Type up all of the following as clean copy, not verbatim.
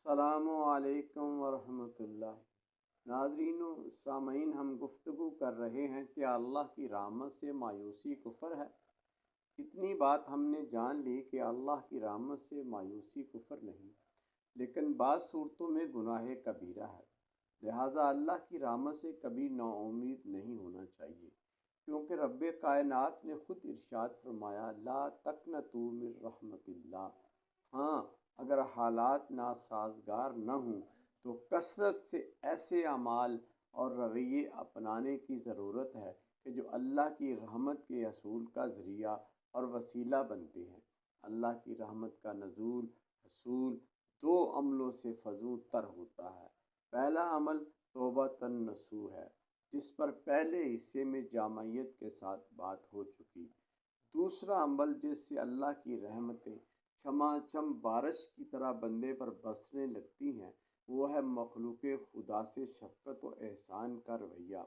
السلام علیکم ورحمۃ اللہ۔ ناظرین و سامعین، ہم گفتگو کر رہے ہیں کہ اللہ کی رحمت سے مایوسی کفر ہے۔ اتنی بات ہم نے جان لی کہ اللہ کی رحمت سے مایوسی کفر نہیں، لیکن بعض صورتوں میں گناہ کبیرہ ہے۔ لہٰذا اللہ کی رحمت سے کبھی نا امید نہیں ہونا چاہیے، کیونکہ رب کائنات نے خود ارشاد فرمایا، لا تقنطوا من رحمت اللہ۔ ہاں، اگر حالات ناسازگار نہ ہوں تو کثرت سے ایسے اعمال اور رویے اپنانے کی ضرورت ہے کہ جو اللہ کی رحمت کے حصول کا ذریعہ اور وسیلہ بنتے ہیں۔ اللہ کی رحمت کا نزول حصول دو عملوں سے فزوں تر ہوتا ہے۔ پہلا عمل توبۃ النصوح ہے، جس پر پہلے حصے میں جامعیت کے ساتھ بات ہو چکی۔ دوسرا عمل جس سے اللہ کی رحمتیں چھما چھم بارش کی طرح بندے پر برسنے لگتی ہیں، وہ ہے مخلوق خدا سے شفقت و احسان کا رویہ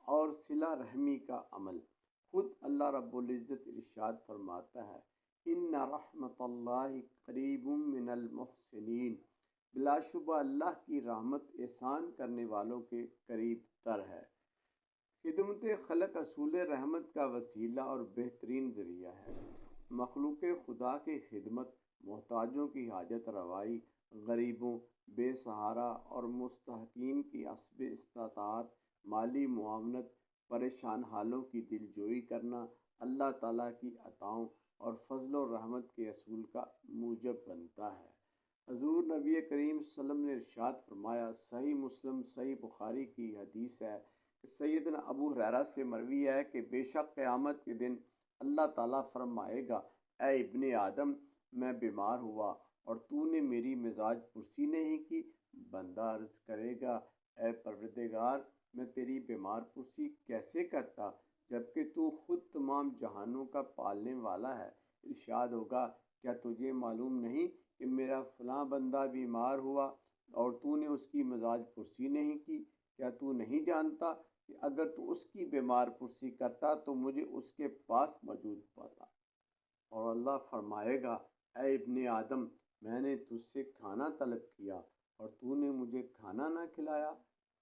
اور صلہ رحمی کا عمل۔ خود اللہ رب العزت ارشاد فرماتا ہے، ان رحمت اللہ قریب من المحسنین۔ بلا شبہ اللہ کی رحمت احسان کرنے والوں کے قریب تر ہے۔ خدمت خلق اصول رحمت کا وسیلہ اور بہترین ذریعہ ہے۔ مخلوق خدا کی خدمت، محتاجوں کی حاجت روائی، غریبوں، بے سہارا اور مستحقین کی حسب استطاعت مالی معاونت، پریشان حالوں کی دل جوئی کرنا، اللہ تعالیٰ کی عطاؤں اور فضل و رحمت کے حصول کا موجب بنتا ہے۔ حضور نبی کریم صلی اللہ علیہ وسلم نے ارشاد فرمایا، صحیح مسلم صحیح بخاری کی حدیث ہے کہ سیدنا ابو ہریرہ سے مروی ہے کہ بے شک قیامت کے دن اللہ تعالیٰ فرمائے گا، اے ابن آدم، میں بیمار ہوا اور تو نے میری مزاج پرسی نہیں کی۔ بندہ عرض کرے گا، اے پروردگار، میں تیری بیمار پرسی کیسے کرتا جبکہ تو خود تمام جہانوں کا پالنے والا ہے۔ ارشاد ہوگا، کیا تجھے معلوم نہیں کہ میرا فلاں بندہ بیمار ہوا اور تو نے اس کی مزاج پرسی نہیں کی؟ کیا تو نہیں جانتا کہ اگر تو اس کی بیمار پرسی کرتا تو مجھے اس کے پاس موجود پاتا؟ اور اللہ فرمائے گا، اے ابن آدم، میں نے تجھ سے کھانا طلب کیا اور تو نے مجھے کھانا نہ کھلایا۔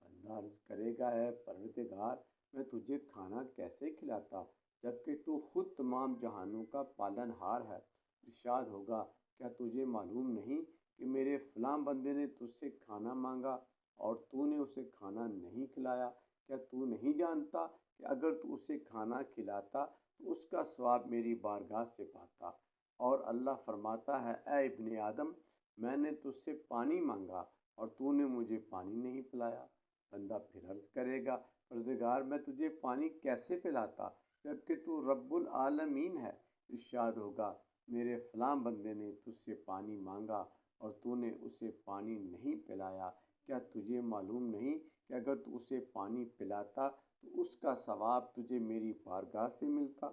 بندہ عرض کرے گا، اے پروردگار، میں تجھے کھانا کیسے کھلاتا جبکہ تو خود تمام جہانوں کا پالن ہار ہے۔ ارشاد ہوگا، کیا تجھے معلوم نہیں کہ میرے فلاں بندے نے تجھ سے کھانا مانگا اور تو نے اسے کھانا نہیں کھلایا؟ کیا تو نہیں جانتا کہ اگر تو اسے کھانا کھلاتا تو اس کا ثواب میری بارگاہ سے پاتا؟ اور اللہ فرماتا ہے، اے ابن آدم، میں نے تجھ سے پانی مانگا اور تو نے مجھے پانی نہیں پلایا۔ بندہ پھر عرض کرے گا، پروردگار، میں تجھے پانی کیسے پلاتا جبکہ تو رب العالمین ہے؟ ارشاد ہوگا، میرے فلاں بندے نے تجھ سے پانی مانگا اور تو نے اسے پانی نہیں پلایا۔ کیا تجھے معلوم نہیں کہ اگر تو اسے پانی پلاتا تو اس کا ثواب تجھے میری بارگاہ سے ملتا؟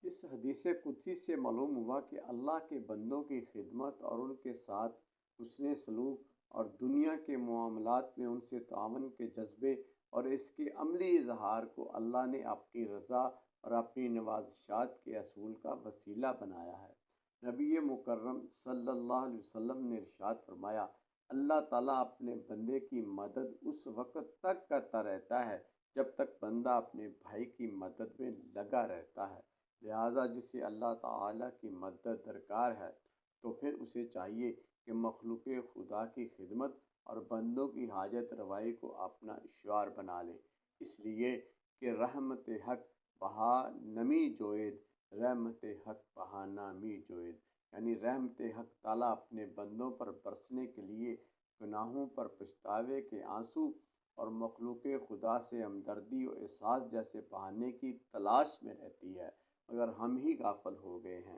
اس حدیث قدسی سے معلوم ہوا کہ اللہ کے بندوں کی خدمت اور ان کے ساتھ حسن سلوک اور دنیا کے معاملات میں ان سے تعاون کے جذبے اور اس کے عملی اظہار کو اللہ نے اپنی رضا اور اپنی نوازشات کے حصول کا وسیلہ بنایا ہے۔ نبی مکرم صلی اللہ علیہ وسلم نے ارشاد فرمایا، اللہ تعالیٰ اپنے بندے کی مدد اس وقت تک کرتا رہتا ہے جب تک بندہ اپنے بھائی کی مدد میں لگا رہتا ہے۔ لہٰذا جسے اللہ تعالیٰ کی مدد درکار ہے تو پھر اسے چاہیے کہ مخلوق خدا کی خدمت اور بندوں کی حاجت روائی کو اپنا شعار بنا لے، اس لیے کہ رحمت حق بہا نمی جوید، رحمت حق بہا نامی جوید، یعنی رحمت حق تعالیٰ اپنے بندوں پر برسنے کے لیے گناہوں پر پچھتاوے کے آنسو اور مخلوق خدا سے ہمدردی و احساس جیسے بہانے کی تلاش میں رہتی ہے، مگر ہم ہی غافل ہو گئے ہیں۔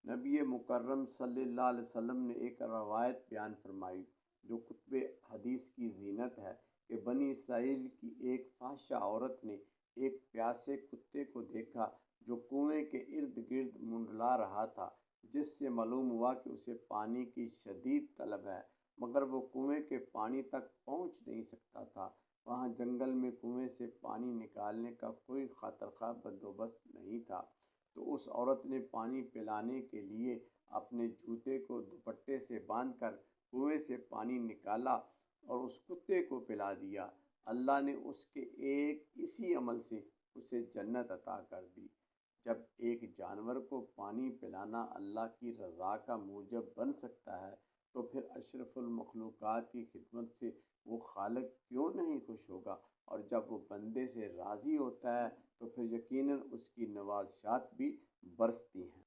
نبی مکرم صلی اللہ علیہ وسلم نے ایک روایت بیان فرمائی جو کتب حدیث کی زینت ہے کہ بنی اسرائیل کی ایک فحشہ عورت نے ایک پیاسے کتے کو دیکھا جو کنویں کے ارد گرد منڈلا رہا تھا، جس سے معلوم ہوا کہ اسے پانی کی شدید طلب ہے، مگر وہ کنویں کے پانی تک پہنچ نہیں سکتا تھا۔ وہاں جنگل میں کنویں سے پانی نکالنے کا کوئی خاطرخواہ بندوبست نہیں تھا، تو اس عورت نے پانی پلانے کے لیے اپنے جوتے کو دوپٹے سے باندھ کر کنویں سے پانی نکالا اور اس کتے کو پلا دیا، اللہ نے اس کے ایک اسی عمل سے اسے جنت عطا کر دی۔ جب ایک جانور کو پانی پلانا اللہ کی رضا کا موجب بن سکتا ہے تو پھر اشرف المخلوقات کی خدمت سے وہ خالق کیوں نہیں خوش ہوگا؟ اور جب وہ بندے سے راضی ہوتا ہے تو پھر یقیناً اس کی نوازشات بھی برستی ہیں۔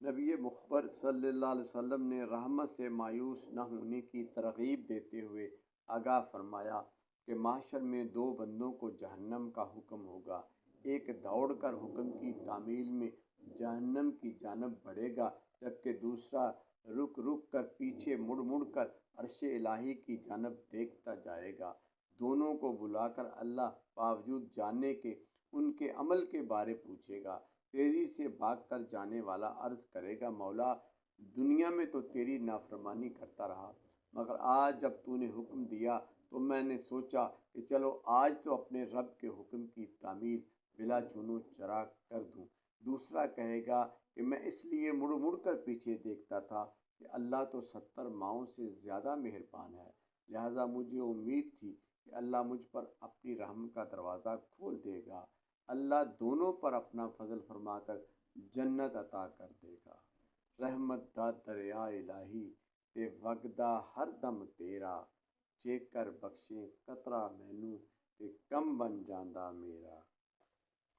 نبی مخبر صلی اللہ علیہ وسلم نے رحمت سے مایوس نہ ہونے کی ترغیب دیتے ہوئے آگاہ فرمایا کہ محشر میں دو بندوں کو جہنم کا حکم ہوگا، ایک دوڑ کر حکم کی تعمیل میں جہنم کی جانب بڑھے گا، جبکہ دوسرا رک رک کر پیچھے مڑ مڑ کر عرش الہی کی جانب دیکھتا جائے گا۔ دونوں کو بلا کر اللہ باوجود جاننے کے ان کے عمل کے بارے پوچھے گا۔ تیزی سے بھاگ کر جانے والا عرض کرے گا، مولا دنیا میں تو تیری نافرمانی کرتا رہا، مگر آج جب تو نے حکم دیا تو میں نے سوچا کہ چلو آج تو اپنے رب کے حکم کی تعمیل بلا چونو چرا کر دوں۔ دوسرا کہے گا کہ میں اس لیے مڑ مڑ کر پیچھے دیکھتا تھا کہ اللہ تو 70 ماؤں سے زیادہ مہربان ہے، لہٰذا مجھے امید تھی کہ اللہ مجھ پر اپنی رحم کا دروازہ کھول دے گا۔ اللہ دونوں پر اپنا فضل فرما کر جنت عطا کر دے گا۔ رحمت دا دریا الہی تے وگدا ہر دم تیرا، جے کر بخشیں قطرہ مینوں تے کم بن جاندا میرا۔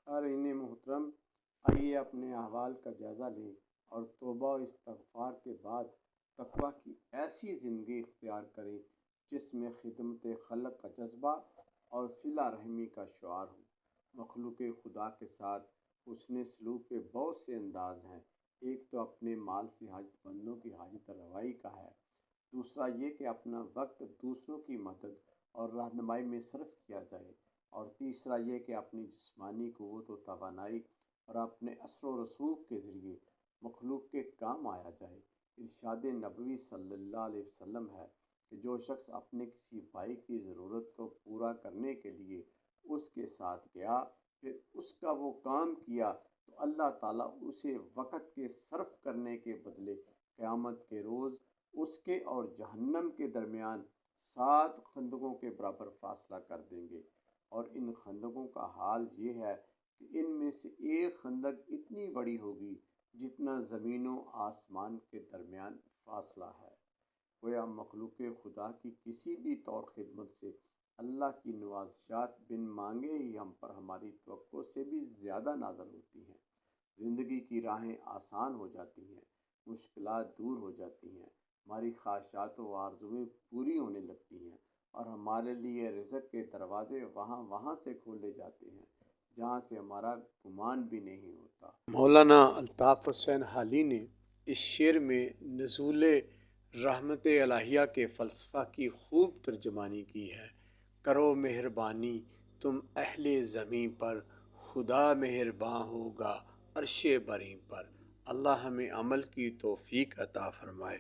قارئین محترم، آئیے اپنے احوال کا جائزہ لیں اور توبہ و استغفار کے بعد تقویٰ کی ایسی زندگی اختیار کریں جس میں خدمت خلق کا جذبہ اور صلہ رحمی کا شعار ہو۔ مخلوق خدا کے ساتھ حسن سلوک کے بہت سے انداز ہیں۔ ایک تو اپنے مال سے حاجت مندوں کی حاجت روائی کا ہے، دوسرا یہ کہ اپنا وقت دوسروں کی مدد اور رہنمائی میں صرف کیا جائے، اور تیسرا یہ کہ اپنی جسمانی قوت و توانائی اور اپنے اثر و رسوخ کے ذریعے مخلوق کے کام آیا جائے۔ ارشاد نبوی صلی اللہ علیہ وسلم ہے کہ جو شخص اپنے کسی بھائی کی ضرورت کو پورا کرنے کے لیے اس کے ساتھ گیا، پھر اس کا وہ کام کیا، تو اللہ تعالیٰ اسے وقت کے صرف کرنے کے بدلے قیامت کے روز اس کے اور جہنم کے درمیان 7 خندقوں کے برابر فاصلہ کر دیں گے، اور ان خندقوں کا حال یہ ہے کہ ان میں سے ایک خندق اتنی بڑی ہوگی جتنا زمین و آسمان کے درمیان فاصلہ ہے۔ گویا مخلوق خدا کی کسی بھی طور خدمت سے اللہ کی نوازشات بن مانگے ہی ہم پر ہماری توقع سے بھی زیادہ نازل ہوتی ہیں۔ زندگی کی راہیں آسان ہو جاتی ہیں، مشکلات دور ہو جاتی ہیں، ہماری خواہشات و آرزویں پوری ہونے لگتی ہیں، اور ہمارے لیے رزق کے دروازے وہاں سے کھولے جاتے ہیں جہاں سے ہمارا گمان بھی نہیں ہوتا۔ مولانا الطاف حسین حالی نے اس شعر میں نزول رحمت الہیہ کے فلسفہ کی خوب ترجمانی کی ہے۔ کرو مہربانی تم اہل زمیں پر، خدا مہرباں ہوگا عرش بریں پر۔ اللہ ہمیں عمل کی توفیق عطا فرمائے۔